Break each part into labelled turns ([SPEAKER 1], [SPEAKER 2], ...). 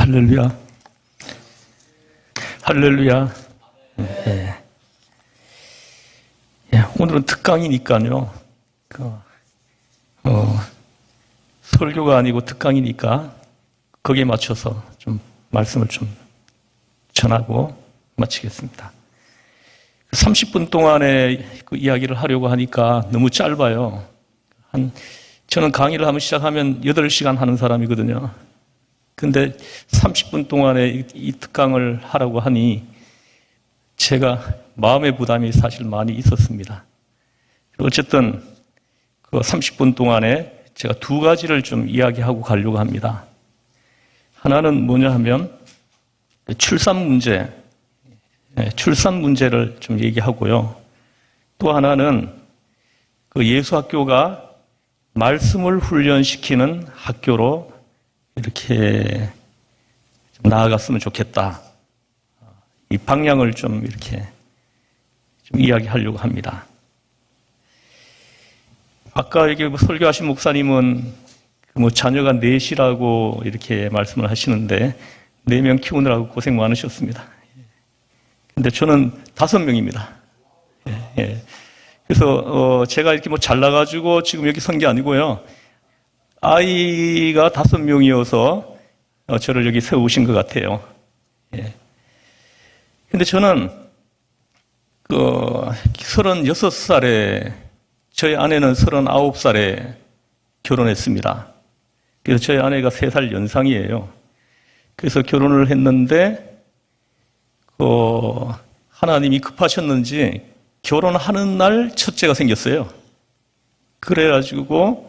[SPEAKER 1] 할렐루야. 할렐루야. 네. 예, 오늘은 특강이니까요. 설교가 아니고 특강이니까 거기에 맞춰서 좀 말씀을 좀 전하고 마치겠습니다. 30분 동안의 그 이야기를 하려고 하니까 너무 짧아요. 저는 강의를 하면 시작하면 8시간 하는 사람이거든요. 근데 30분 동안에 이 특강을 하라고 하니 제가 마음의 부담이 사실 많이 있었습니다. 어쨌든 그 30분 동안에 제가 2가지를 좀 이야기하고 가려고 합니다. 하나는 뭐냐 하면 출산 문제를 좀 얘기하고요. 또 하나는 그 예수학교가 말씀을 훈련시키는 학교로 이렇게 좀 나아갔으면 좋겠다. 이 방향을 좀 이렇게 좀 이야기하려고 합니다. 아까 여기 설교하신 목사님은 자녀가 4이라고 이렇게 말씀을 하시는데 4명 키우느라고 고생 많으셨습니다. 근데 저는 5명입니다. 예. 그래서 제가 이렇게 잘 나가지고 지금 여기 선 게 아니고요. 아이가 5명이어서 저를 여기 세우신 것 같아요. 예. 근데 저는 36살에 저희 아내는 39살에 결혼했습니다. 그래서 저희 아내가 3살 연상이에요. 그래서 결혼을 했는데 하나님이 급하셨는지 결혼하는 날 첫째가 생겼어요. 그래가지고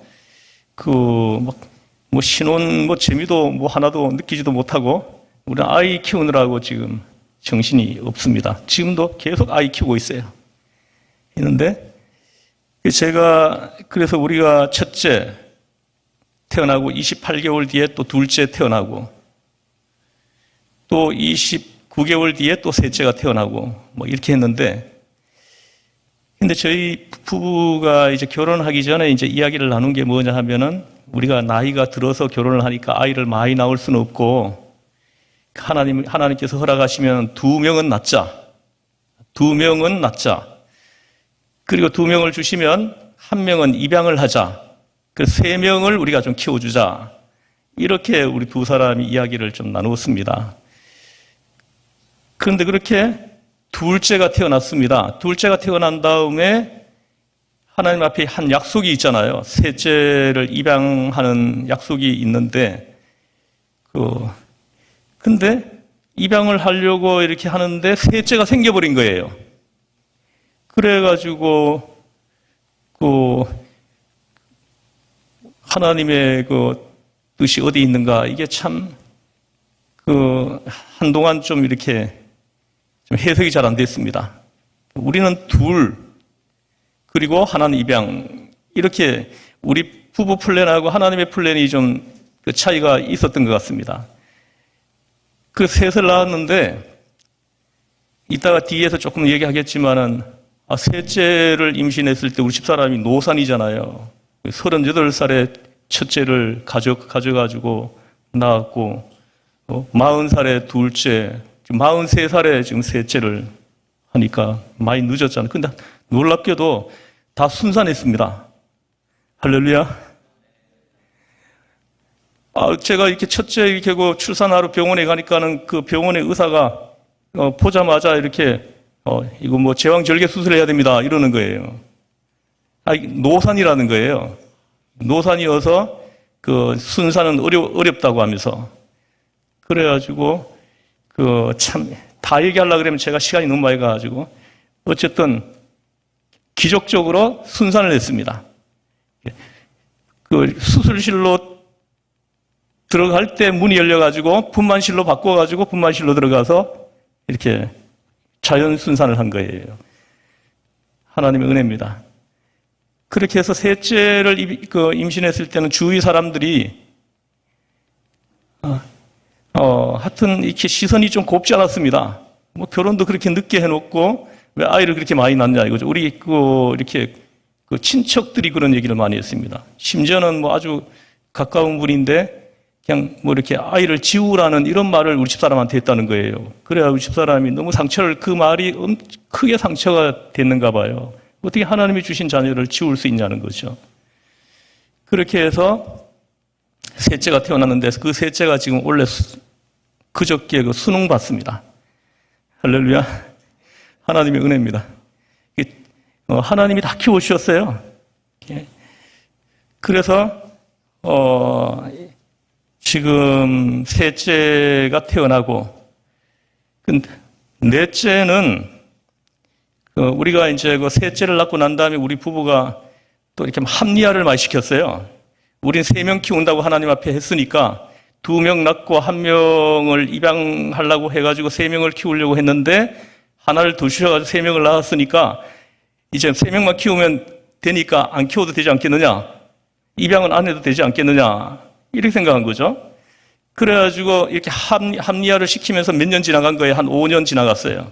[SPEAKER 1] 신혼 재미도 하나도 느끼지도 못하고 우리 아이 키우느라고 지금 정신이 없습니다. 지금도 계속 아이 키우고 있어요. 있는데 그래서 우리가 첫째 태어나고 28개월 뒤에 또 둘째 태어나고 또 29개월 뒤에 또 셋째가 태어나고 이렇게 했는데 근데 저희 부부가 이제 결혼하기 전에 이제 이야기를 나눈 게 뭐냐 하면은 우리가 나이가 들어서 결혼을 하니까 아이를 많이 낳을 수는 없고 하나님께서 허락하시면 2명은 낳자. 2명은 낳자. 그리고 2명을 주시면 1명은 입양을 하자. 그래서 3명을 우리가 좀 키워주자. 이렇게 우리 2사람이 이야기를 좀 나누었습니다. 그런데 그렇게 둘째가 태어났습니다. 둘째가 태어난 다음에 하나님 앞에 한 약속이 있잖아요. 셋째를 입양하는 약속이 있는데, 근데 입양을 하려고 이렇게 하는데 셋째가 생겨버린 거예요. 그래가지고, 하나님의 뜻이 어디 있는가, 이게 참, 한동안 좀 이렇게 좀 해석이 잘 안 됐습니다. 우리는 둘, 그리고 하나는 입양. 이렇게 우리 부부 플랜하고 하나님의 플랜이 좀 차이가 있었던 것 같습니다. 셋을 낳았는데, 이따가 뒤에서 조금 얘기하겠지만은, 셋째를 임신했을 때 우리 집사람이 노산이잖아요. 38살에 첫째를 가져가지고 낳았고, 40살에 둘째, 43살에 지금 셋째를 하니까 많이 늦었잖아요. 근데 놀랍게도 다 순산했습니다. 할렐루야. 제가 이렇게 첫째 이렇게 출산하러 병원에 가니까는 그 병원의 의사가 보자마자 이렇게 이거 제왕절개 수술해야 됩니다. 이러는 거예요. 노산이라는 거예요. 노산이어서 순산은 어렵다고 하면서. 그래가지고 참 다 얘기하려고 그러면 제가 시간이 너무 많이 가가지고 어쨌든 기적적으로 순산을 했습니다. 수술실로 들어갈 때 문이 열려가지고 분만실로 바꿔가지고 분만실로 들어가서 이렇게 자연 순산을 한 거예요. 하나님의 은혜입니다. 그렇게 해서 셋째를 임신했을 때는 주위 사람들이 하여튼 이렇게 시선이 좀 곱지 않았습니다. 결혼도 그렇게 늦게 해놓고 왜 아이를 그렇게 많이 낳냐 이거죠. 우리 이렇게 친척들이 그런 얘기를 많이 했습니다. 심지어는 아주 가까운 분인데 그냥 뭐 이렇게 아이를 지우라는 이런 말을 우리 집사람한테 했다는 거예요. 그래야 우리 집사람이 너무 그 말이 크게 상처가 됐는가 봐요. 어떻게 하나님이 주신 자녀를 지울 수 있냐는 거죠. 그렇게 해서 셋째가 태어났는데 그 셋째가 지금 원래 그저께 그 수능 받습니다. 할렐루야. 하나님의 은혜입니다. 하나님이 다 키워주셨어요. 그래서 지금 셋째가 태어나고 넷째는 우리가 이제 그 셋째를 낳고 난 다음에 우리 부부가 또 이렇게 합리화를 많이 시켰어요. 우린 3명 키운다고 하나님 앞에 했으니까 2명 낳고 1명을 입양하려고 해가지고 3명을 키우려고 했는데 하나를 더 주셔가지고 3명을 낳았으니까 이제 3명만 키우면 되니까 안 키워도 되지 않겠느냐? 입양은 안 해도 되지 않겠느냐? 이렇게 생각한 거죠. 그래가지고 이렇게 합리화를 시키면서 몇 년 지나간 거예요. 한 5년 지나갔어요.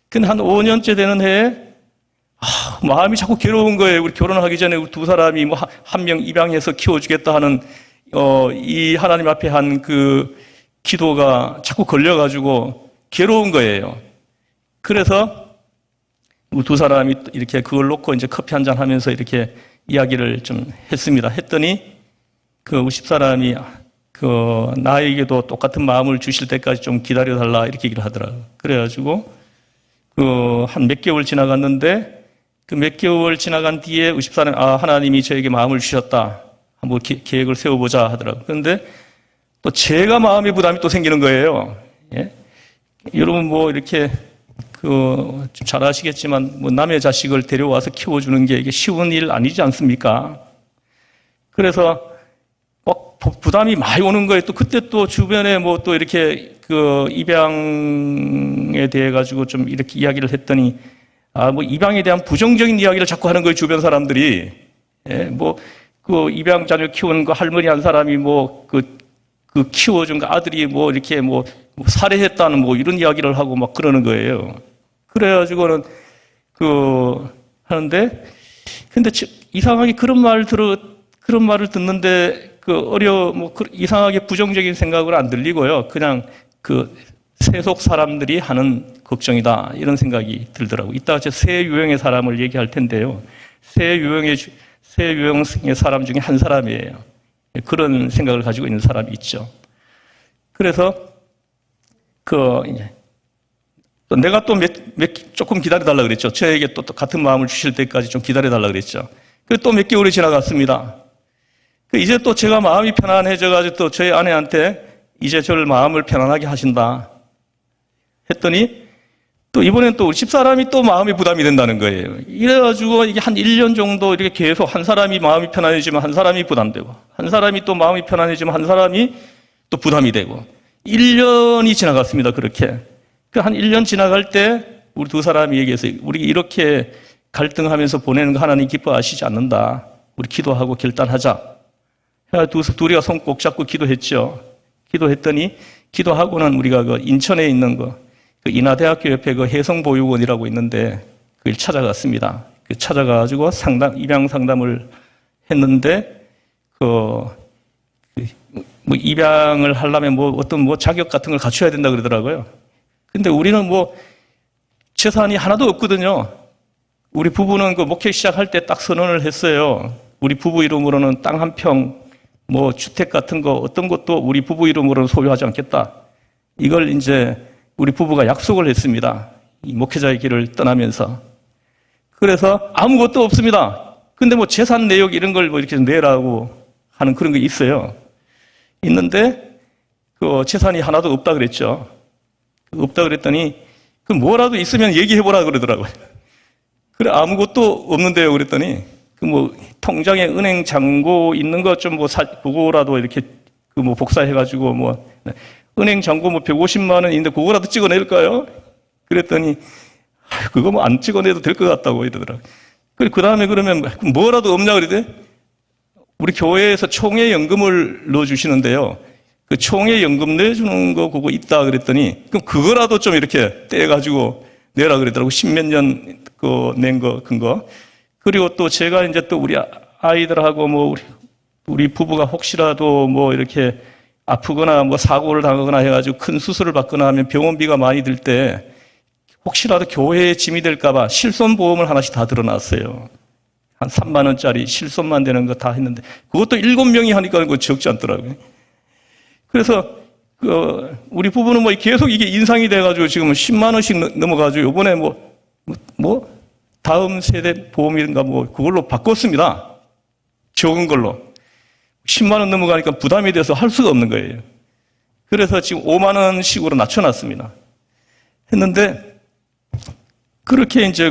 [SPEAKER 1] 근데 한 5년째 되는 해에 마음이 자꾸 괴로운 거예요. 우리 결혼하기 전에 우리 2사람이 뭐 1명 입양해서 키워주겠다 하는 이 하나님 앞에 한 그 기도가 자꾸 걸려가지고 괴로운 거예요. 그래서 우리 2사람이 이렇게 그걸 놓고 이제 커피 한잔 하면서 이렇게 이야기를 좀 했습니다. 했더니 우리 집사람이 나에게도 똑같은 마음을 주실 때까지 좀 기다려달라 이렇게 얘기를 하더라고요. 그래가지고 한 몇 개월 지나갔는데 몇 개월 지나간 뒤에 우리 집사람이 하나님이 저에게 마음을 주셨다. 한번 계획을 세워보자 하더라고요. 그런데 또 제가 마음의 부담이 또 생기는 거예요. 예? 여러분 뭐 이렇게 좀 잘 아시겠지만 뭐 남의 자식을 데려와서 키워주는 게 이게 쉬운 일 아니지 않습니까? 그래서 부담이 많이 오는 거예요. 또 그때 또 주변에 뭐 또 이렇게 입양에 대해 가지고 좀 이렇게 이야기를 했더니 뭐 입양에 대한 부정적인 이야기를 자꾸 하는 거예요. 주변 사람들이. 예, 입양 자녀 키우는 할머니 한 사람이 키워준 아들이 이렇게 살해했다는 이런 이야기를 하고 막 그러는 거예요. 그래가지고는 하는데 근데 이상하게 그런 말을 듣는데 이상하게 부정적인 생각으로 안 들리고요. 그냥 세속 사람들이 하는 걱정이다 이런 생각이 들더라고요. 이따가 제 새 유형의 사람을 얘기할 텐데요. 새 유형의 사람 중에 한 사람이에요. 그런 생각을 가지고 있는 사람이 있죠. 그래서 내가 또 조금 기다려달라 그랬죠. 저에게 또 같은 마음을 주실 때까지 좀 기다려달라 그랬죠. 또 몇 개월이 지나갔습니다. 이제 또 제가 마음이 편안해져가지고 또 저희 아내한테 이제 저를 마음을 편안하게 하신다 했더니 또 이번엔 또 우리 집사람이 또 마음이 부담이 된다는 거예요. 이래가지고 이게 한 1년 정도 이렇게 계속 한 사람이 마음이 편안해지면 한 사람이 부담되고 한 사람이 또 마음이 편안해지면 한 사람이 또 부담이 되고 1년이 지나갔습니다. 그렇게. 한 1년 지나갈 때 우리 2사람이 얘기해서 우리 이렇게 갈등하면서 보내는 거 하나님 기뻐하시지 않는다. 우리 기도하고 결단하자. 둘이가 손 꼭 잡고 기도했죠. 기도했더니 기도하고는 우리가 인천에 있는 인하대학교 옆에 해성보육원이라고 있는데 그걸 찾아갔습니다. 찾아가가지고 입양 상담을 했는데 입양을 하려면 어떤 자격 같은 걸 갖춰야 된다 그러더라고요. 근데 우리는 재산이 하나도 없거든요. 우리 부부는 목회 시작할 때 딱 선언을 했어요. 우리 부부 이름으로는 땅 한 평, 주택 같은 거 어떤 것도 우리 부부 이름으로는 소유하지 않겠다. 이걸 이제 우리 부부가 약속을 했습니다. 이 목회자의 길을 떠나면서. 그래서 아무것도 없습니다. 근데 재산 내역 이런 걸 이렇게 내라고 하는 그런 게 있어요. 있는데 재산이 하나도 없다 그랬죠. 없다 그랬더니 뭐라도 있으면 얘기해보라 그러더라고요. 그래 아무것도 없는데요 그랬더니 통장에 은행 잔고 있는 것 좀 보고라도 이렇게 복사해가지고 은행 잔고 150만 원인데 그거라도 찍어낼까요? 그랬더니 그거 안 찍어내도 될 것 같다고 이러더라고요. 그 다음에 그러면 뭐라도 없냐 그러대? 우리 교회에서 총회 연금을 넣어주시는데요. 그 총회 연금 내주는 거 그거 있다 그랬더니 그럼 그거라도 좀 이렇게 떼가지고 내라 그러더라고. 10몇 년 낸 거 근거. 그리고 또 제가 이제 또 우리 아이들하고 우리 부부가 혹시라도 이렇게 아프거나 뭐 사고를 당하거나 해가지고 큰 수술을 받거나 하면 병원비가 많이 들 때 혹시라도 교회에 짐이 될까봐 실손보험을 하나씩 다 들어놨어요. 한 3만 원짜리 실손만 되는 거 다 했는데 그것도 7명이 하니까 그거 적지 않더라고요. 그래서 우리 부부는 뭐 계속 이게 인상이 돼가지고 지금 10만 원씩 넘어가지고 이번에 뭐 다음 세대 보험인가 뭐 그걸로 바꿨습니다. 적은 걸로. 10만 원 넘어가니까 부담이 돼서 할 수가 없는 거예요. 그래서 지금 5만 원씩으로 낮춰놨습니다. 했는데 그렇게 이제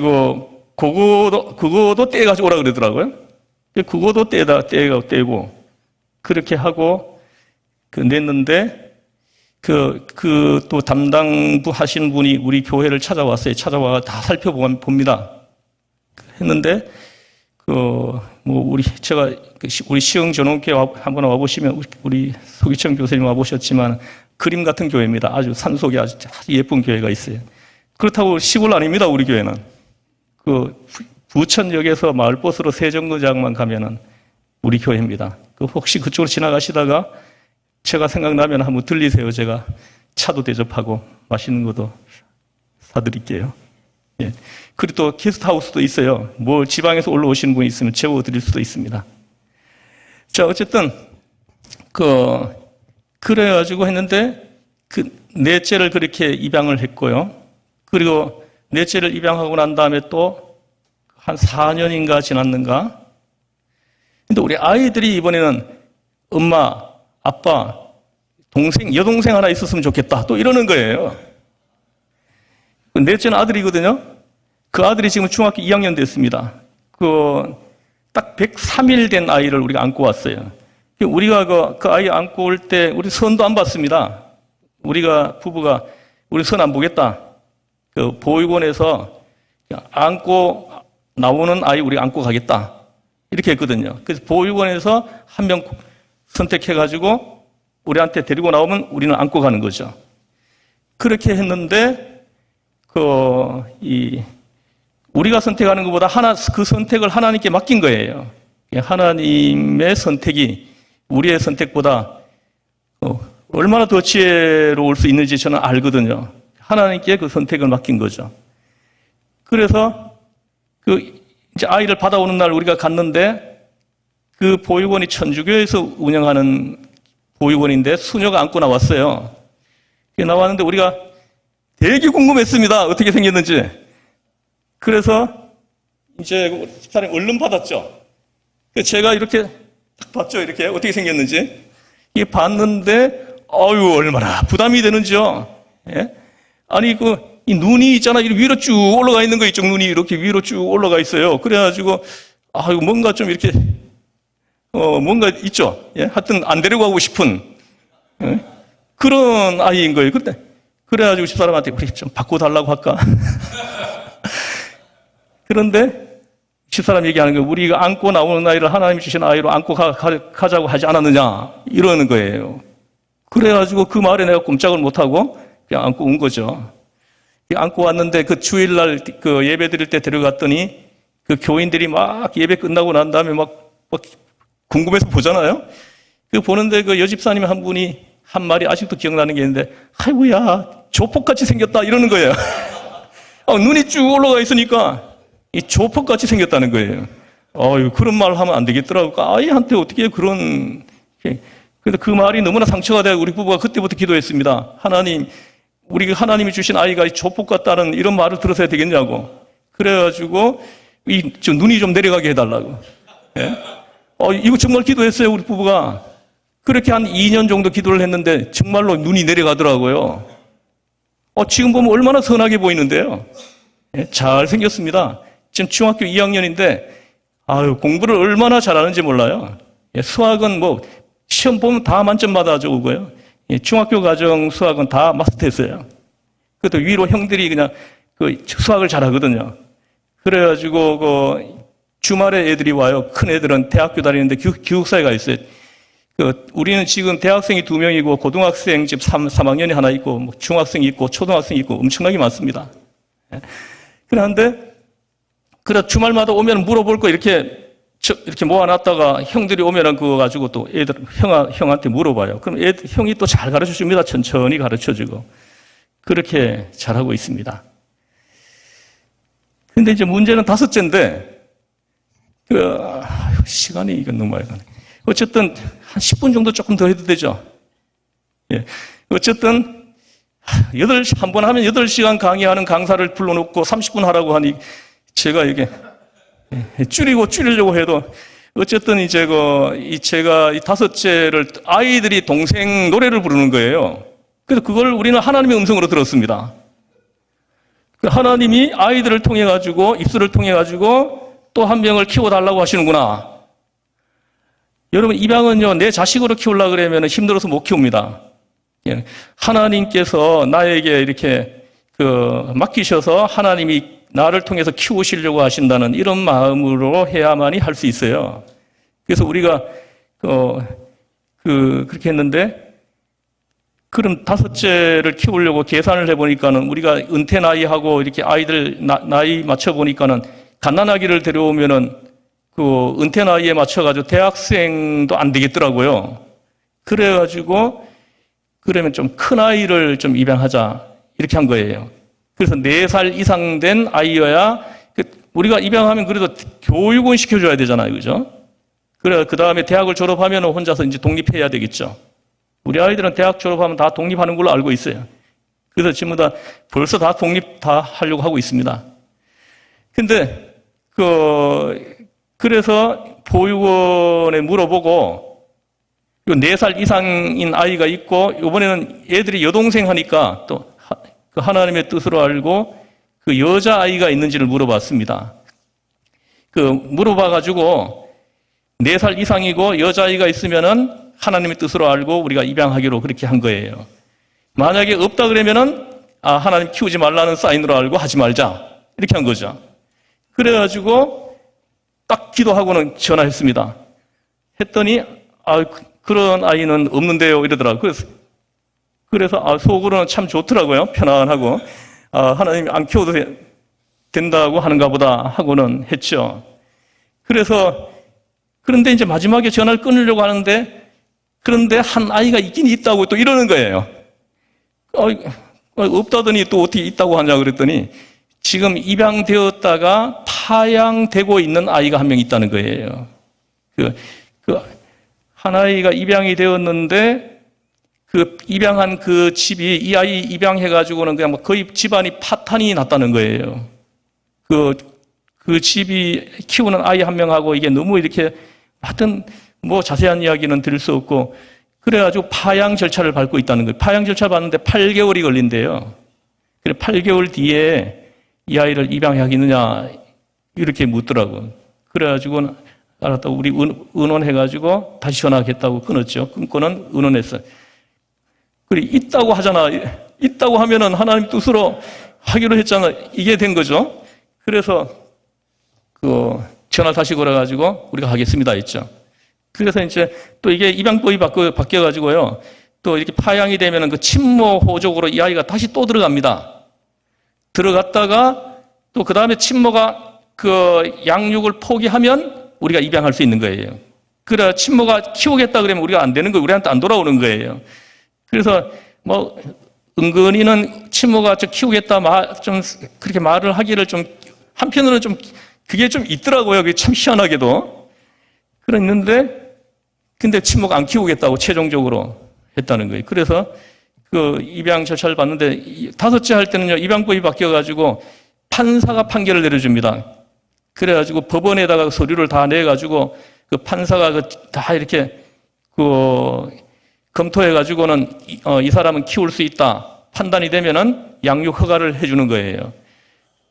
[SPEAKER 1] 그거도 떼가지고 오라 그러더라고요. 그거도 떼고 그렇게 하고 냈는데 또 담당부 하신 분이 우리 교회를 찾아왔어요. 찾아와 다 살펴봅니다. 했는데 우리 시흥 전원교회 한번 와보시면 우리 소기청 교수님 와보셨지만 그림 같은 교회입니다. 아주 산속에 아주 예쁜 교회가 있어요. 그렇다고 시골 아닙니다. 우리 교회는 부천역에서 마을버스로 세정거장만 가면은 우리 교회입니다. 혹시 그쪽으로 지나가시다가 제가 생각나면 한번 들리세요. 제가 차도 대접하고 맛있는 것도 사드릴게요. 예. 그리고 또 게스트하우스도 있어요. 뭐 지방에서 올라오시는 분이 있으면 재워드릴 수도 있습니다. 자, 어쨌든 그래가지고 했는데 넷째를 그렇게 입양을 했고요. 그리고 넷째를 입양하고 난 다음에 또 한 4년인가 지났는가. 근데 우리 아이들이 이번에는 엄마, 아빠, 여동생 하나 있었으면 좋겠다. 또 이러는 거예요. 넷째는 아들이거든요. 그 아들이 지금 중학교 2학년 됐습니다. 딱 103일 된 아이를 우리가 안고 왔어요. 우리가 그 아이 안고 올 때 우리 선도 안 봤습니다. 부부가 우리 선 안 보겠다. 보육원에서 안고 나오는 아이 우리 안고 가겠다. 이렇게 했거든요. 그래서 보육원에서 한 명 선택해가지고 우리한테 데리고 나오면 우리는 안고 가는 거죠. 그렇게 했는데, 우리가 선택하는 것보다 그 선택을 하나님께 맡긴 거예요. 하나님의 선택이 우리의 선택보다 얼마나 더 지혜로울 수 있는지 저는 알거든요. 하나님께 그 선택을 맡긴 거죠. 그래서 이제 아이를 받아오는 날 우리가 갔는데 그 보육원이 천주교에서 운영하는 보육원인데 수녀가 안고 나왔어요. 나왔는데 우리가 되게 궁금했습니다. 어떻게 생겼는지. 그래서 이제 집사람이 얼른 받았죠. 제가 이렇게 딱 봤죠. 이렇게 어떻게 생겼는지. 이게 봤는데 얼마나 부담이 되는지요. 예? 아니 이 눈이 있잖아. 위로 쭉 올라가 있는 거 있죠. 눈이 이렇게 위로 쭉 올라가 있어요. 그래가지고 뭔가 좀 이렇게 뭔가 있죠. 예? 하여튼 안 데리고 가고 싶은 그런 아이인 거예요. 그래가지고 집사람한테 우리 좀 바꿔달라고 할까? 그런데 집사람 얘기하는 거예요. 우리가 안고 나오는 아이를 하나님이 주신 아이로 안고 가자고 하지 않았느냐 이러는 거예요. 그래가지고 그 말에 내가 꼼짝을 못하고 그냥 안고 온 거죠. 안고 왔는데 그 주일날 예배 드릴 때 데려갔더니 그 교인들이 막 예배 끝나고 난 다음에 막 궁금해서 보잖아요. 보는데 그 여집사님 한 분이 한 말이 아직도 기억나는 게 있는데, 아이고야, 조폭같이 생겼다 이러는 거예요. 눈이 쭉 올라가 있으니까 이 조폭같이 생겼다는 거예요. 그런 말 하면 안 되겠더라고. 아이한테 어떻게 그런. 그래서 그 말이 너무나 상처가 되고 우리 부부가 그때부터 기도했습니다. 하나님이 주신 아이가 조폭 같다는 이런 말을 들어서야 되겠냐고. 그래가지고 좀 눈이 좀 내려가게 해달라고. 예? 이거 정말 기도했어요, 우리 부부가. 그렇게 한 2년 정도 기도를 했는데 정말로 눈이 내려가더라고요. 지금 보면 얼마나 선하게 보이는데요. 예? 잘 생겼습니다. 지금 중학교 2학년인데 공부를 얼마나 잘하는지 몰라요. 예? 수학은 시험 보면 다 만점 받아주고요. 중학교 과정 수학은 다 마스터했어요. 그것도 위로 형들이 그냥 수학을 잘하거든요. 그래가지고 주말에 애들이 와요. 큰 애들은 대학교 다니는데 기숙사에 가 있어요. 우리는 지금 대학생이 2명이고 고등학생 지금 3학년이 하나 있고 중학생이 있고 초등학생이 있고 엄청나게 많습니다. 그런데 주말마다 오면 물어볼 거 이렇게 이렇게 모아놨다가 형들이 오면은 그거 가지고 또 애들, 형한테 물어봐요. 그럼 형이 또 잘 가르쳐 줍니다. 천천히 가르쳐 주고. 그렇게 잘하고 있습니다. 근데 이제 문제는 다섯째인데, 시간이 이건 너무 많이 가네. 어쨌든, 한 10분 정도 조금 더 해도 되죠? 예. 어쨌든, 한 번 하면 8시간 강의하는 강사를 불러놓고 30분 하라고 하니, 제가 이게, 줄이려고 해도, 어쨌든 이제 제가 이 다섯째를 아이들이 동생 노래를 부르는 거예요. 그래서 그걸 우리는 하나님의 음성으로 들었습니다. 하나님이 아이들을 통해가지고, 입술을 통해가지고 또 한 명을 키워달라고 하시는구나. 여러분, 입양은요, 내 자식으로 키우려고 그러면 힘들어서 못 키웁니다. 하나님께서 나에게 이렇게 맡기셔서 하나님이 나를 통해서 키우시려고 하신다는 이런 마음으로 해야만이 할 수 있어요. 그래서 우리가 그렇게 했는데, 그럼 다섯째를 키우려고 계산을 해보니까는 우리가 은퇴 나이하고 이렇게 아이들 나이 맞춰보니까는 갓난아기를 데려오면은 은퇴 나이에 맞춰가지고 대학생도 안 되겠더라고요. 그래가지고 그러면 좀 큰 아이를 좀 입양하자. 이렇게 한 거예요. 그래서 4살 이상 된 아이여야 우리가 입양하면 그래도 교육은 시켜줘야 되잖아요. 그죠? 그래, 그 다음에 대학을 졸업하면 혼자서 이제 독립해야 되겠죠. 우리 아이들은 대학 졸업하면 다 독립하는 걸로 알고 있어요. 그래서 지금 벌써 다 독립 다 하려고 하고 있습니다. 근데, 그래서 보육원에 물어보고, 4살 이상인 아이가 있고, 이번에는 애들이 여동생 하니까 또 하나님의 뜻으로 알고 그 여자아이가 있는지를 물어봤습니다. 물어봐가지고, 4살 이상이고 여자아이가 있으면은 하나님의 뜻으로 알고 우리가 입양하기로 그렇게 한 거예요. 만약에 없다 그러면은 하나님 키우지 말라는 사인으로 알고 하지 말자 이렇게 한 거죠. 그래가지고 딱 기도하고는 전화했습니다. 했더니 그런 아이는 없는데요 이러더라고요. 그래서 속으로는 참 좋더라고요. 편안하고 하나님이 안 키워도 된다고 하는가 보다 하고는 했죠. 그런데 이제 마지막에 전화를 끊으려고 하는데 그런데 한 아이가 있긴 있다고 또 이러는 거예요. 없다더니 또 어떻게 있다고 하냐 그랬더니 지금 입양되었다가 파양되고 있는 아이가 한 명 있다는 거예요. 한 아이가 입양이 되었는데 입양한 그 집이 이 아이 입양해가지고는 그냥 거의 집안이 파탄이 났다는 거예요. 그 집이 키우는 아이 한 명하고 이게 너무 이렇게 하여튼 자세한 이야기는 드릴 수 없고 그래가지고 파양 절차를 밟고 있다는 거예요. 파양 절차를 밟는데 8개월이 걸린대요. 그래 8개월 뒤에 이 아이를 입양하겠느냐 이렇게 묻더라고요. 그래가지고 알았다 우리 의논해가지고 다시 전화하겠다고 끊었죠. 끊고는 의논했어요. 그래 있다고 하잖아. 있다고 하면은 하나님 뜻으로 하기로 했잖아. 이게 된 거죠. 그래서 전화 다시 걸어가지고 우리가 하겠습니다 했죠. 그래서 이제 또 이게 입양법이 바뀌어가지고요. 또 이렇게 파양이 되면은 친모 호족으로 이 아이가 다시 또 들어갑니다. 들어갔다가 또 그 다음에 친모가 양육을 포기하면 우리가 입양할 수 있는 거예요. 그래 친모가 키우겠다 그러면 우리가 안 되는 거예요. 우리한테 안 돌아오는 거예요. 그래서 은근히는 친모가 키우겠다 좀 그렇게 말을 하기를 좀 한편으로는 좀 그게 좀 있더라고요. 그게 참 희한하게도. 그랬는데 근데 친모가 안 키우겠다고 최종적으로 했다는 거예요. 그래서 입양 절차를 봤는데 다섯째 할 때는요 입양법이 바뀌어가지고 판사가 판결을 내려줍니다. 그래가지고 법원에다가 서류를 다 내가지고 판사가 다 이렇게 검토해가지고는 이 사람은 키울 수 있다 판단이 되면은 양육 허가를 해주는 거예요.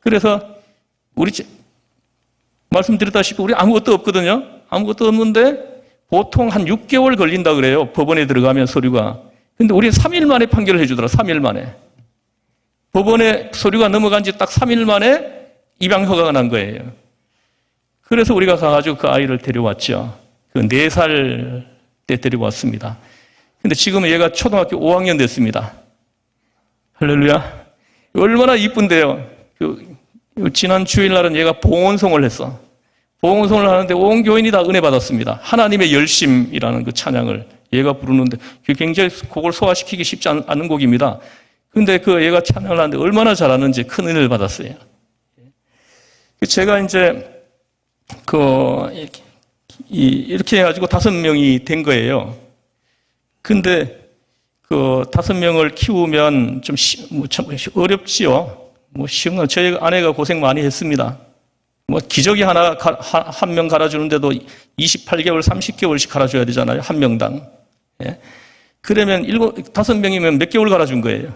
[SPEAKER 1] 그래서 말씀드렸다시피 우리 아무것도 없거든요. 아무것도 없는데 보통 한 6개월 걸린다 그래요. 법원에 들어가면 서류가. 근데 우리 3일 만에 판결을 해주더라. 3일 만에. 법원에 서류가 넘어간 지 딱 3일 만에 입양 허가가 난 거예요. 그래서 우리가 가가지고 그 아이를 데려왔죠. 4살 때 데려왔습니다. 근데 지금은 얘가 초등학교 5학년 됐습니다. 할렐루야. 얼마나 이쁜데요. 지난 주일날은 얘가 봉헌송을 했어. 보건송을 하는데 온 교인이 다 은혜 받았습니다. 하나님의 열심이라는 그 찬양을 얘가 부르는데 굉장히 그걸 소화시키기 쉽지 않은 곡입니다. 근데 그 얘가 찬양을 하는데 얼마나 잘하는지 큰 은혜를 받았어요. 제가 이제 이렇게 해가지고 5명이 된 거예요. 근데 그 5명을 키우면 좀 참 어렵지요. 뭐 쉬운 건 저희 아내가 고생 많이 했습니다. 뭐 기저귀 한 명 갈아주는데도 28개월, 30개월씩 갈아줘야 되잖아요. 한 명당. 예? 그러면 5명이면 몇 개월 갈아준 거예요.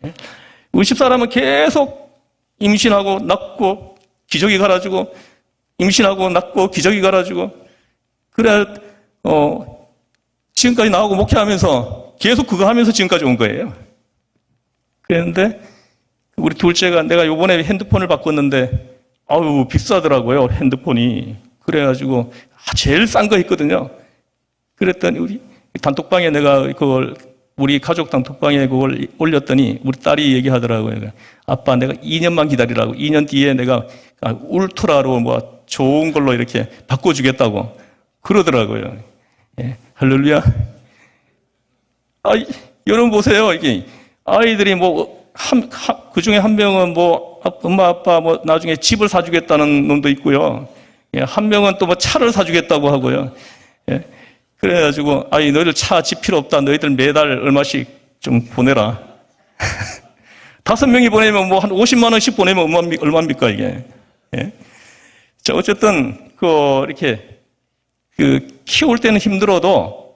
[SPEAKER 1] 예? 우리 집사람은 계속 임신하고 낳고 기저귀 갈아주고 임신하고 낳고 기저귀 갈아주고 그래 지금까지 나오고 목회하면서 계속 그거 하면서 지금까지 온 거예요. 그런데 우리 둘째가 내가 요번에 핸드폰을 바꿨는데 아유 비싸더라고요 핸드폰이. 그래가지고 제일 싼 거 있거든요. 그랬더니 우리 단톡방에 내가 그걸 우리 가족 단톡방에 그걸 올렸더니 우리 딸이 얘기하더라고요. 아빠 내가 2년만 기다리라고. 2년 뒤에 내가 울트라로 뭐 좋은 걸로 이렇게 바꿔주겠다고 그러더라고요. 예, 할렐루야. 여러분 보세요. 이게 아이들이 그 중에 한 명은 엄마 아빠 나중에 집을 사주겠다는 놈도 있고요. 예, 한 명은 또 차를 사주겠다고 하고요. 예, 그래가지고 너희들 차 집 필요 없다. 너희들 매달 얼마씩 좀 보내라. 5명이 보내면 한 50만 원씩 보내면 얼마입니까 이게? 예? 자 어쨌든 이렇게 키울 때는 힘들어도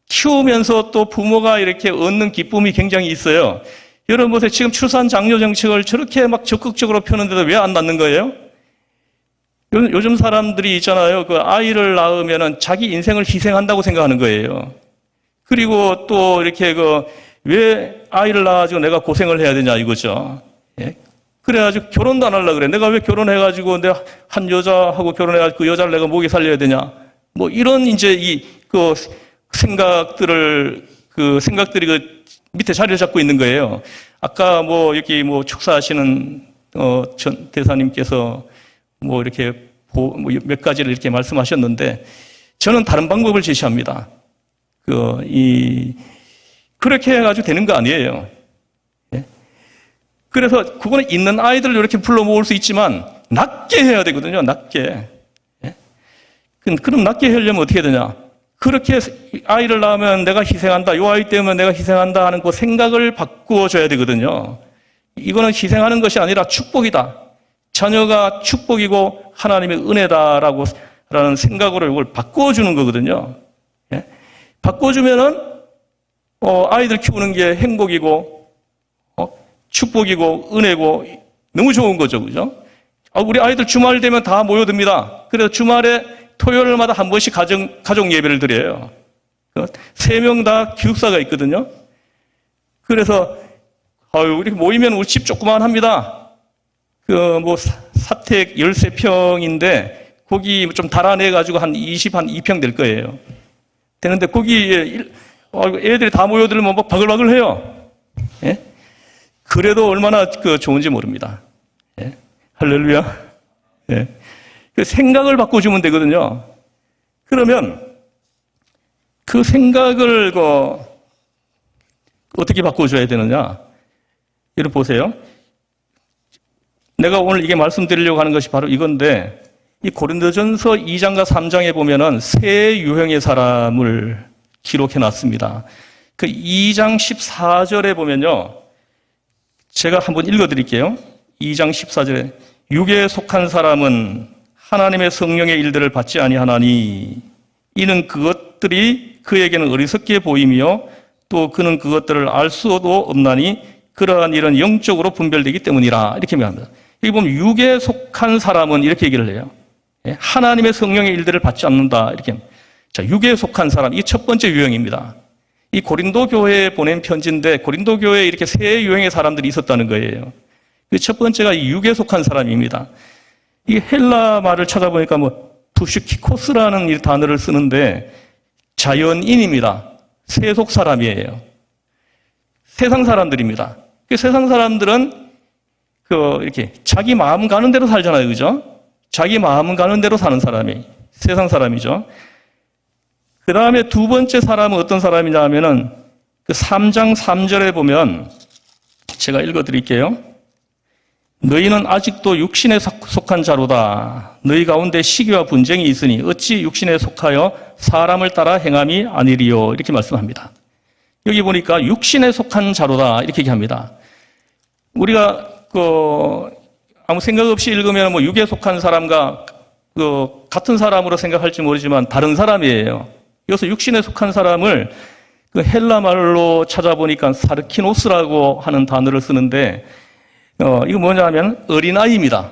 [SPEAKER 1] 키우면서 또 부모가 이렇게 얻는 기쁨이 굉장히 있어요. 여러분 보세요. 지금 출산 장려 정책을 저렇게 막 적극적으로 펴는데도 왜 안 낳는 거예요? 요즘 사람들이 있잖아요. 아이를 낳으면은 자기 인생을 희생한다고 생각하는 거예요. 그리고 또 이렇게 왜 아이를 낳아가지고 내가 고생을 해야 되냐 이거죠. 예? 그래가지고 결혼도 안 하려고 그래. 내가 왜 결혼해가지고 내가 한 여자하고 결혼해가지고 그 여자를 내가 목에 살려야 되냐. 이런 이제 생각들이 밑에 자리를 잡고 있는 거예요. 아까 여기 축사하시는 전 대사님께서 이렇게 몇 가지를 이렇게 말씀하셨는데 저는 다른 방법을 제시합니다. 그렇게 해가지고 되는 거 아니에요. 예? 그래서 그거는 있는 아이들을 이렇게 불러 모을 수 있지만 낮게 해야 되거든요. 낮게. 예? 그럼 낮게 하려면 어떻게 되냐? 그렇게 아이를 낳으면 내가 희생한다. 요 아이 때문에 내가 희생한다 하는 그 생각을 바꾸어줘야 되거든요. 이거는 희생하는 것이 아니라 축복이다. 자녀가 축복이고 하나님의 은혜다라는 생각으로 이걸 바꿔주는 거거든요. 예? 바꿔주면은 아이들 키우는 게 행복이고 축복이고 은혜고 너무 좋은 거죠, 그죠? 우리 아이들 주말 되면 다 모여듭니다. 그래서 주말에 토요일마다 한 번씩 가족 예배를 드려요. 3명 다 기숙사가 있거든요. 그래서 이렇게 모이면 우리 집 조그만 합니다. 사택 13평인데 거기 좀 달아내가지고 한 2평 될 거예요. 되는데 거기 애들이 다 모여들면 바글바글 해요. 예? 그래도 얼마나 좋은지 모릅니다. 예? 할렐루야. 예. 생각을 바꿔주면 되거든요. 그러면 그 생각을 어떻게 바꿔줘야 되느냐? 여러분 보세요. 내가 오늘 이게 말씀드리려고 하는 것이 바로 이건데 이 고린도전서 2장과 3장에 보면은 세 유형의 사람을 기록해 놨습니다. 2장 14절에 보면요. 제가 한번 읽어 드릴게요. 2장 14절에 육에 속한 사람은 하나님의 성령의 일들을 받지 아니하나니 이는 그것들이 그에게는 어리석게 보이며 또 그는 그것들을 알 수도 없나니 그러한 일은 영적으로 분별되기 때문이라 이렇게 말합니다. 여기 보면 육에 속한 사람은 이렇게 얘기를 해요. 하나님의 성령의 일들을 받지 않는다 이렇게. 자, 육에 속한 사람 이 첫 번째 유형입니다. 이 고린도 교회에 보낸 편지인데 고린도 교회에 이렇게 세 유형의 사람들이 있었다는 거예요. 그 첫 번째가 이 육에 속한 사람입니다. 이 헬라 말을 찾아보니까 투슈키코스라는 이 단어를 쓰는데 자연인입니다. 세속 사람이에요. 세상 사람들입니다. 그 세상 사람들은 이렇게 자기 마음 가는 대로 살잖아요, 그죠? 자기 마음 가는 대로 사는 사람이 세상 사람이죠. 그 다음에 두 번째 사람은 어떤 사람이냐 하면은 그 3장 3절에 보면 제가 읽어드릴게요. 너희는 아직도 육신에 속한 자로다. 너희 가운데 시기와 분쟁이 있으니 어찌 육신에 속하여 사람을 따라 행함이 아니리요. 이렇게 말씀합니다. 여기 보니까 육신에 속한 자로다 이렇게 얘기합니다. 우리가 아무 생각 없이 읽으면 뭐 육에 속한 사람과 같은 사람으로 생각할지 모르지만 다른 사람이에요. 여기서 육신에 속한 사람을 헬라 말로 찾아보니까 사르키노스라고 하는 단어를 쓰는데 이거 뭐냐면 어린아이입니다.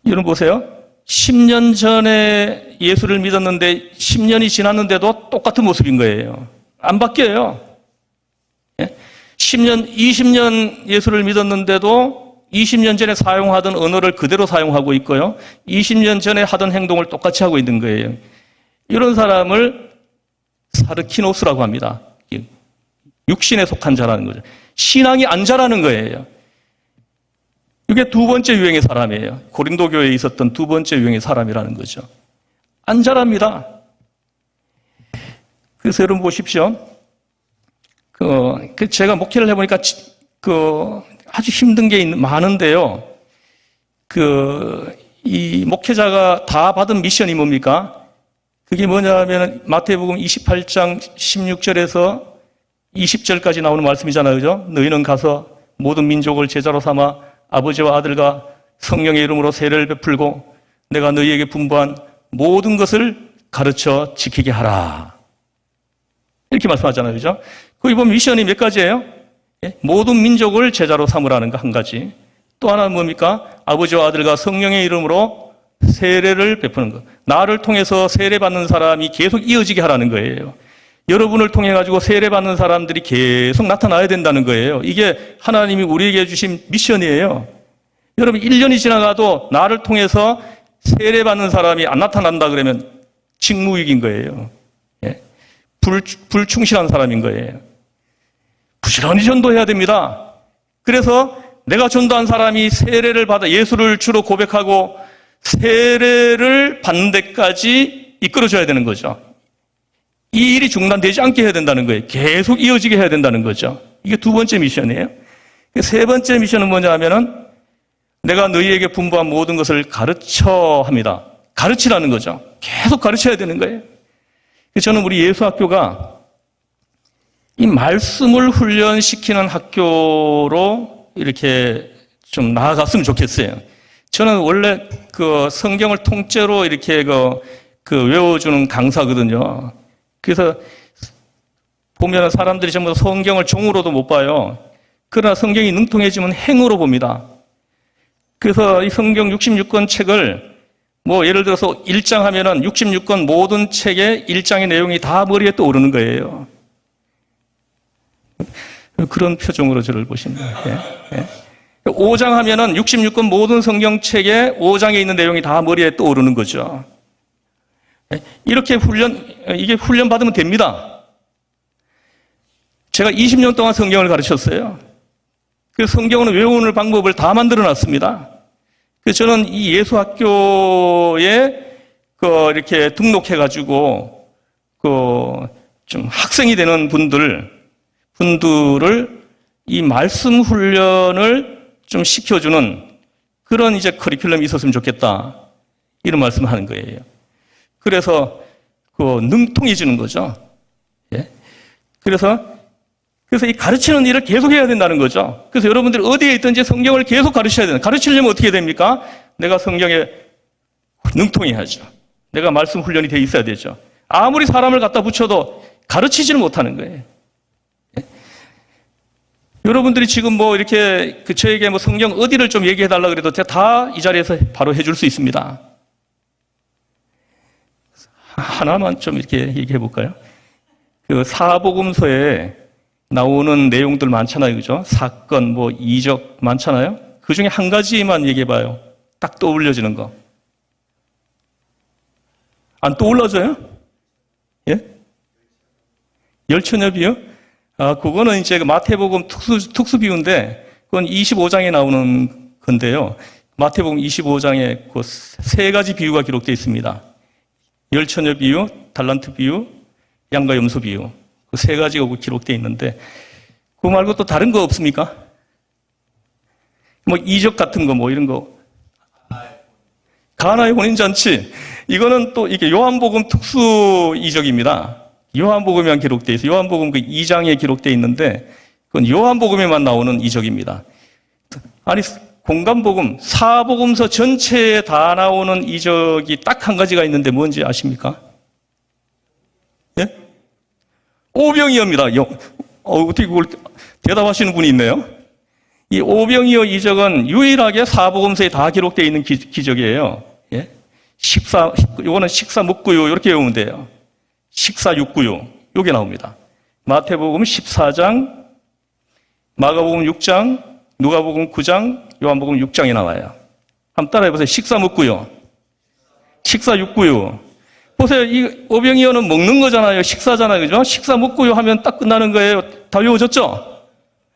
[SPEAKER 1] 여러분 보세요. 10년 전에 예수를 믿었는데 10년이 지났는데도 똑같은 모습인 거예요. 안 바뀌어요. 10년, 20년 예수를 믿었는데도 20년 전에 사용하던 언어를 그대로 사용하고 있고요. 20년 전에 하던 행동을 똑같이 하고 있는 거예요. 이런 사람을 사르키노스라고 합니다. 육신에 속한 자라는 거죠. 신앙이 안 자라는 거예요. 이게 두 번째 유행의 사람이에요. 고린도 교회에 있었던 두 번째 유행의 사람이라는 거죠. 안 자랍니다. 그래서 여러분 보십시오. 제가 목회를 해보니까 아주 힘든 게 많은데요. 이 목회자가 다 받은 미션이 뭡니까? 그게 뭐냐면 마태복음 28장 16절에서 20절까지 나오는 말씀이잖아요. 그죠? 너희는 가서 모든 민족을 제자로 삼아 아버지와 아들과 성령의 이름으로 세례를 베풀고 내가 너희에게 분부한 모든 것을 가르쳐 지키게 하라. 이렇게 말씀하잖아요. 그죠? 거기 보면 미션이 몇 가지예요? 모든 민족을 제자로 삼으라는 거 한 가지. 또 하나는 뭡니까? 아버지와 아들과 성령의 이름으로 세례를 베푸는 것. 나를 통해서 세례받는 사람이 계속 이어지게 하라는 거예요. 여러분을 통해 가지고 세례받는 사람들이 계속 나타나야 된다는 거예요. 이게 하나님이 우리에게 주신 미션이에요. 여러분 1년이 지나가도 나를 통해서 세례받는 사람이 안 나타난다 그러면 직무유기인 거예요. 불충실한 사람인 거예요. 부지런히 전도해야 됩니다. 그래서 내가 전도한 사람이 세례를 받아 예수를 주로 고백하고 세례를 받는 데까지 이끌어줘야 되는 거죠. 이 일이 중단되지 않게 해야 된다는 거예요. 계속 이어지게 해야 된다는 거죠. 이게 두 번째 미션이에요. 세 번째 미션은 뭐냐 하면은 내가 너희에게 분부한 모든 것을 가르쳐 합니다. 가르치라는 거죠. 계속 가르쳐야 되는 거예요. 저는 우리 예수학교가 이 말씀을 훈련시키는 학교로 이렇게 좀 나아갔으면 좋겠어요. 저는 원래 성경을 통째로 이렇게 외워주는 강사거든요. 그래서 보면 사람들이 전부 다 성경을 종으로도 못 봐요. 그러나 성경이 능통해지면 행으로 봅니다. 그래서 이 성경 66권 책을 예를 들어서 1장 하면은 66권 모든 책의 1장의 내용이 다 머리에 떠오르는 거예요. 그런 표정으로 저를 보십니다. 5장 하면은 66권 모든 성경책의 5장에 있는 내용이 다 머리에 떠오르는 거죠. 이렇게 이게 훈련 받으면 됩니다. 제가 20년 동안 성경을 가르쳤어요. 그 성경은 외우는 방법을 다 만들어 놨습니다. 그래서 저는 이 예수학교에 이렇게 등록해가지고 좀 학생이 되는 분들을 이 말씀 훈련을 좀 시켜주는 그런 이제 커리큘럼이 있었으면 좋겠다. 이런 말씀을 하는 거예요. 그래서 능통해지는 거죠. 예? 그래서 이 가르치는 일을 계속 해야 된다는 거죠. 그래서 여러분들이 어디에 있든지 성경을 계속 가르쳐야 된다. 가르치려면 어떻게 됩니까? 내가 성경에 능통해야죠. 내가 말씀 훈련이 돼 있어야 되죠. 아무리 사람을 갖다 붙여도 가르치지는 못하는 거예요. 예? 여러분들이 지금 이렇게 저에게 성경 어디를 좀 얘기해 달라 그래도 제가 다 이 자리에서 바로 해줄 수 있습니다. 하나만 좀 이렇게 얘기해 볼까요? 사복음서에 나오는 내용들 많잖아요. 그죠? 사건, 이적 많잖아요. 그 중에 한 가지만 얘기해 봐요. 딱 떠올려지는 거. 안 떠올라져요? 예? 열처녀비요? 그거는 이제 마태복음 특수 비유인데, 그건 25장에 나오는 건데요. 마태복음 25장에 그 세 가지 비유가 기록되어 있습니다. 열처녀 비유, 달란트 비유, 양과 염소 비유. 그 세 가지가 기록되어 있는데, 그거 말고 또 다른 거 없습니까? 뭐 이적 같은 거 뭐 이런 거. 가나의 혼인잔치. 이거는 또 이게 요한복음 특수 이적입니다. 요한복음에만 기록되어 있어요. 요한복음 그 2장에 기록되어 있는데, 그건 요한복음에만 나오는 이적입니다. 아니, 공간복음, 사복음서 전체에 다 나오는 이적이 딱 한 가지가 있는데 뭔지 아십니까? 예? 오병이어입니다. 어떻게 그걸 대답하시는 분이 있네요. 이 오병이어 이적은 유일하게 사복음서에 다 기록되어 있는 기적이에요. 예? 요거는 식사묵구유, 이렇게 외우면 돼요. 식사육구유, 요게 나옵니다. 마태복음 14장, 마가복음 6장, 누가복음 9장, 요한복음 6장에 나와요. 한번 따라해보세요. 식사묵구유. 식사육구유. 보세요. 이 오병이어는 먹는 거잖아요. 식사잖아요. 그죠? 식사묵구유 하면 딱 끝나는 거예요. 다 외워졌죠?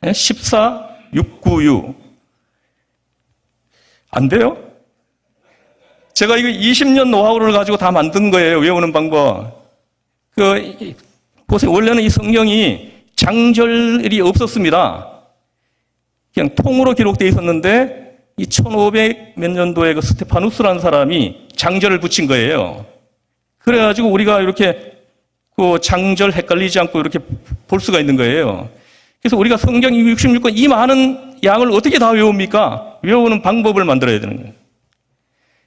[SPEAKER 1] 예? 14육구유. 안 돼요? 제가 이거 20년 노하우를 가지고 다 만든 거예요. 외우는 방법. 보세요. 원래는 이 성경이 장절이 없었습니다. 그냥 통으로 기록되어 있었는데, 이 1500 몇 년도에 그 스테파누스라는 사람이 장절을 붙인 거예요. 그래가지고 우리가 이렇게 그 장절 헷갈리지 않고 이렇게 볼 수가 있는 거예요. 그래서 우리가 성경 66권 이 많은 양을 어떻게 다 외웁니까? 외우는 방법을 만들어야 되는 거예요.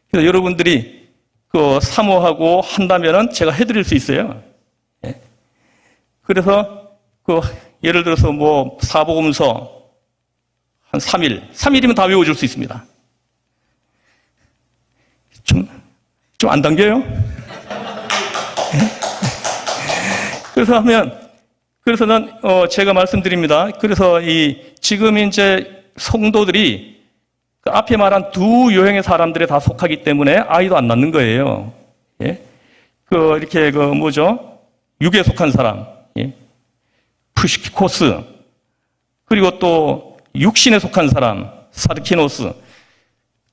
[SPEAKER 1] 그래서 여러분들이 그 사모하고 한다면은 제가 해드릴 수 있어요. 예. 그래서 그 예를 들어서 뭐 사복음서 한 3일이면 다 외워줄 수 있습니다. 좀 안 당겨요? 그래서 제가 말씀드립니다. 그래서 지금 이제 성도들이 그 앞에 말한 두 유형의 사람들에 다 속하기 때문에 아이도 안 낳는 거예요. 예? 육에 속한 사람, 예? 푸시키코스, 그리고 또 육신에 속한 사람, 사르키노스.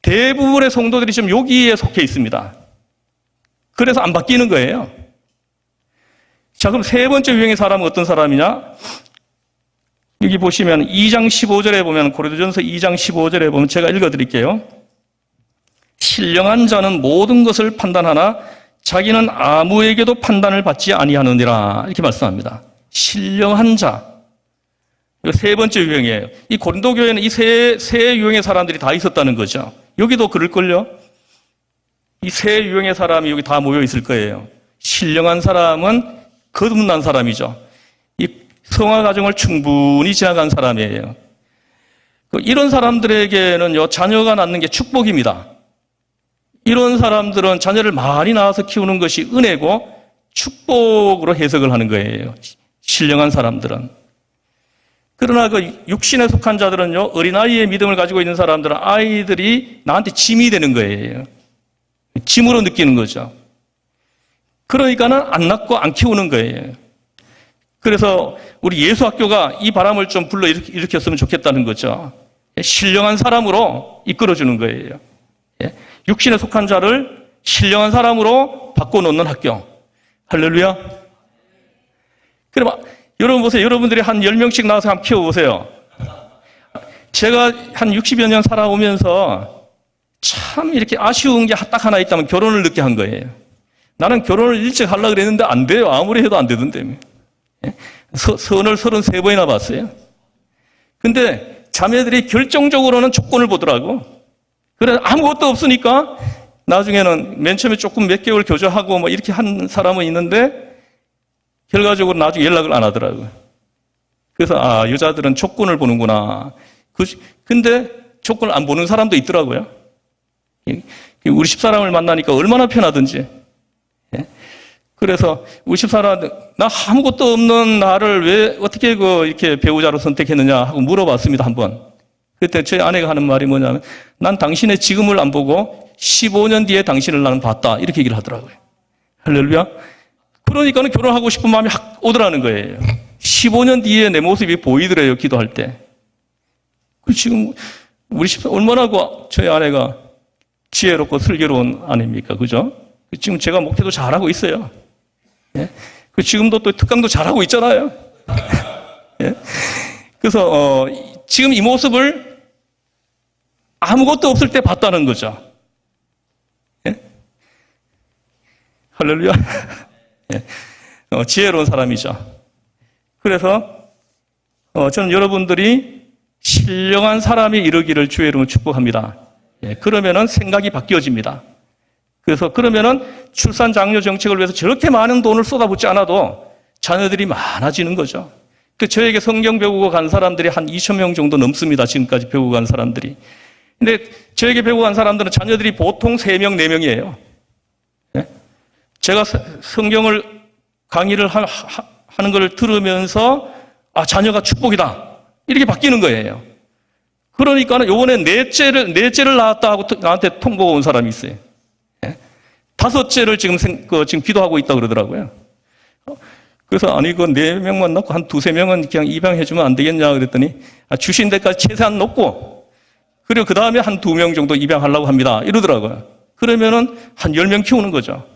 [SPEAKER 1] 대부분의 성도들이 지금 여기에 속해 있습니다. 그래서 안 바뀌는 거예요. 자, 그럼 세 번째 유형의 사람은 어떤 사람이냐? 여기 보시면 2장 15절에 보면, 고린도전서 2장 15절에 보면 제가 읽어드릴게요. 신령한 자는 모든 것을 판단하나 자기는 아무에게도 판단을 받지 아니하느니라, 이렇게 말씀합니다. 신령한 자. 세 번째 유형이에요. 이 고린도 교회는 이 세 유형의 사람들이 다 있었다는 거죠. 여기도 그럴걸요? 이 세 유형의 사람이 여기 다 모여 있을 거예요. 신령한 사람은 거듭난 사람이죠. 이 성화 과정을 충분히 지나간 사람이에요. 이런 사람들에게는요, 자녀가 낳는 게 축복입니다. 이런 사람들은 자녀를 많이 낳아서 키우는 것이 은혜고 축복으로 해석을 하는 거예요. 신령한 사람들은. 그러나 그 육신에 속한 자들은요, 어린아이의 믿음을 가지고 있는 사람들은 아이들이 나한테 짐이 되는 거예요. 짐으로 느끼는 거죠. 그러니까는 안 낳고 안 키우는 거예요. 그래서 우리 예수학교가 이 바람을 좀 불러 일으켰으면 좋겠다는 거죠. 신령한 사람으로 이끌어주는 거예요. 육신에 속한 자를 신령한 사람으로 바꿔놓는 학교. 할렐루야. 그럼 여러분 보세요. 여러분들이 한 10명씩 나와서 한번 키워보세요. 제가 한 60여 년 살아오면서 참 이렇게 아쉬운 게 딱 하나 있다면 결혼을 늦게 한 거예요. 나는 결혼을 일찍 하려고 그랬는데 안 돼요. 아무리 해도 안 되던데. 선을 33번이나 봤어요. 근데 자매들이 결정적으로는 조건을 보더라고. 그래서 아무것도 없으니까 나중에는 맨 처음에 조금 몇 개월 교제하고 뭐 이렇게 한 사람은 있는데 결과적으로 나중에 연락을 안 하더라고요. 그래서 여자들은 조건을 보는구나. 근데 조건을 안 보는 사람도 있더라고요. 우리 집사람을 만나니까 얼마나 편하든지. 그래서 우리 집사람, 나 아무것도 없는 나를 왜 어떻게 이렇게 배우자로 선택했느냐 하고 물어봤습니다, 한번. 그때 저희 아내가 하는 말이 뭐냐면, 난 당신의 지금을 안 보고 15년 뒤에 당신을 나는 봤다. 이렇게 얘기를 하더라고요. 할렐루야. 그러니까는 결혼하고 싶은 마음이 확 오더라는 거예요. 15년 뒤에 내 모습이 보이더래요, 기도할 때. 지금 우리 집 얼마나 저희 아내가 지혜롭고 슬기로운 아내입니까? 그죠? 지금 제가 목회도 잘하고 있어요. 예? 지금도 또 특강도 잘하고 있잖아요. 예? 그래서 지금 이 모습을 아무것도 없을 때 봤다는 거죠. 예? 할렐루야. 예. 지혜로운 사람이죠. 그래서 저는 여러분들이 신령한 사람이 이르기를 주의 이름으로 축복합니다. 예, 그러면은 생각이 바뀌어집니다. 그래서 그러면은 출산 장려 정책을 위해서 저렇게 많은 돈을 쏟아붓지 않아도 자녀들이 많아지는 거죠. 저에게 성경 배우고 간 사람들이 한 2,000명 정도 넘습니다. 지금까지 배우고 간 사람들이. 근데 저에게 배우고 간 사람들은 자녀들이 보통 3명, 4명이에요. 예? 제가 성경을 강의를 하는 걸 들으면서 자녀가 축복이다. 이렇게 바뀌는 거예요. 그러니까 요번에 넷째를 낳았다 하고 나한테 통보가 온 사람이 있어요. 예? 5째를 지금 기도하고 있다 그러더라고요. 그래서 아니, 4명만 낳고 한 2-3명은 그냥 입양해주면 안 되겠냐 그랬더니 주신 데까지 최대한 놓고 그리고 그 다음에 한 2명 정도 입양하려고 합니다. 이러더라고요. 그러면은 한 10명 키우는 거죠.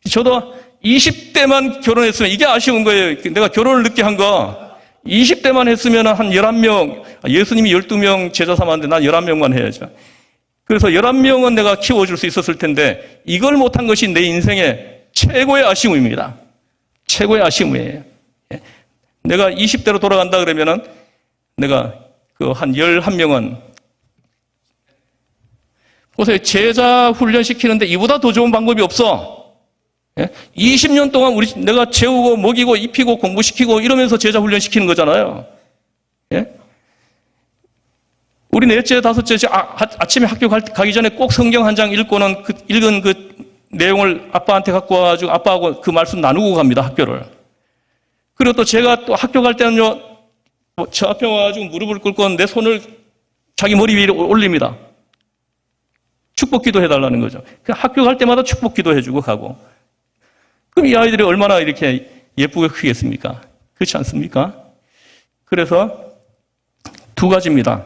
[SPEAKER 1] 저도 20대만 결혼했으면 이게 아쉬운 거예요. 내가 결혼을 늦게 한 거. 20대만 했으면 한 11명, 예수님이 12명 제자 삼았는데 난 11명만 해야죠. 그래서 11명은 내가 키워줄 수 있었을 텐데 이걸 못한 것이 내 인생의 최고의 아쉬움입니다. 최고의 아쉬움이에요. 내가 20대로 돌아간다 그러면은 내가 한 11명은 보세요. 제자 훈련시키는데 이보다 더 좋은 방법이 없어. 20년 동안 내가 재우고 먹이고 입히고 공부시키고 이러면서 제자 훈련시키는 거잖아요. 예? 우리 넷째, 5째 아침에 학교 가기 전에 꼭 성경 한 장 읽고는 읽은 그 내용을 아빠한테 갖고 와가지고 아빠하고 그 말씀 나누고 갑니다. 학교를. 그리고 또 제가 또 학교 갈 때는요, 저 앞에 와가지고 무릎을 꿇고 내 손을 자기 머리 위에 올립니다. 축복 기도 해달라는 거죠. 학교 갈 때마다 축복 기도 해주고 가고. 그럼 이 아이들이 얼마나 이렇게 예쁘게 크겠습니까? 그렇지 않습니까? 그래서 2가지입니다.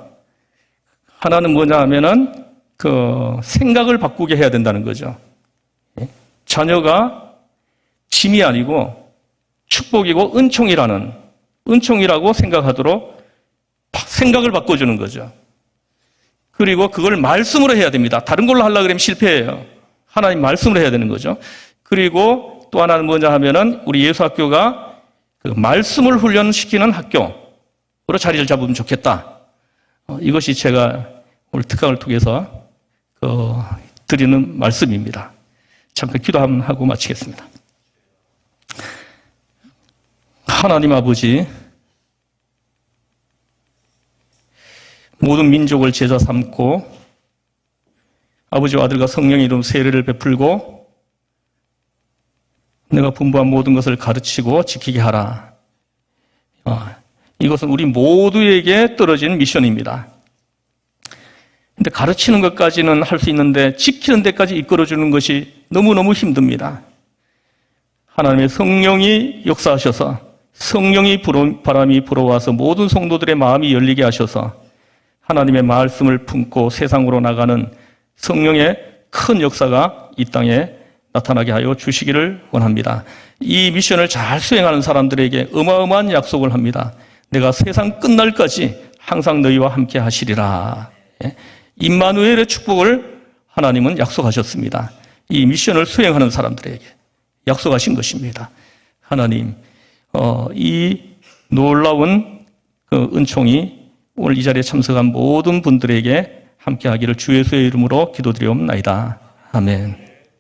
[SPEAKER 1] 하나는 뭐냐 하면은 생각을 바꾸게 해야 된다는 거죠. 자녀가 짐이 아니고 축복이고 은총이라고 생각하도록 생각을 바꿔주는 거죠. 그리고 그걸 말씀으로 해야 됩니다. 다른 걸로 하려고 그러면 실패해요. 하나님 말씀으로 해야 되는 거죠. 그리고 또 하나는 뭐냐 하면은 우리 예수학교가 말씀을 훈련시키는 학교로 자리를 잡으면 좋겠다. 이것이 제가 오늘 특강을 통해서 드리는 말씀입니다. 잠깐 기도 한번 하고 마치겠습니다. 하나님 아버지, 모든 민족을 제자 삼고 아버지와 아들과 성령의 이름 세례를 베풀고 내가 분부한 모든 것을 가르치고 지키게 하라. 이것은 우리 모두에게 떨어진 미션입니다. 근데 가르치는 것까지는 할 수 있는데 지키는 데까지 이끌어주는 것이 너무너무 힘듭니다. 하나님의 성령이 역사하셔서 성령이 바람이 불어와서 모든 성도들의 마음이 열리게 하셔서 하나님의 말씀을 품고 세상으로 나가는 성령의 큰 역사가 이 땅에 나타나게 하여 주시기를 원합니다. 이 미션을 잘 수행하는 사람들에게 어마어마한 약속을 합니다. 내가 세상 끝날까지 항상 너희와 함께 하시리라. 임마누엘의 축복을 하나님은 약속하셨습니다. 이 미션을 수행하는 사람들에게 약속하신 것입니다. 하나님, 이 놀라운 은총이 오늘 이 자리에 참석한 모든 분들에게 함께하기를 주 예수의 이름으로 기도드리옵나이다. 아멘.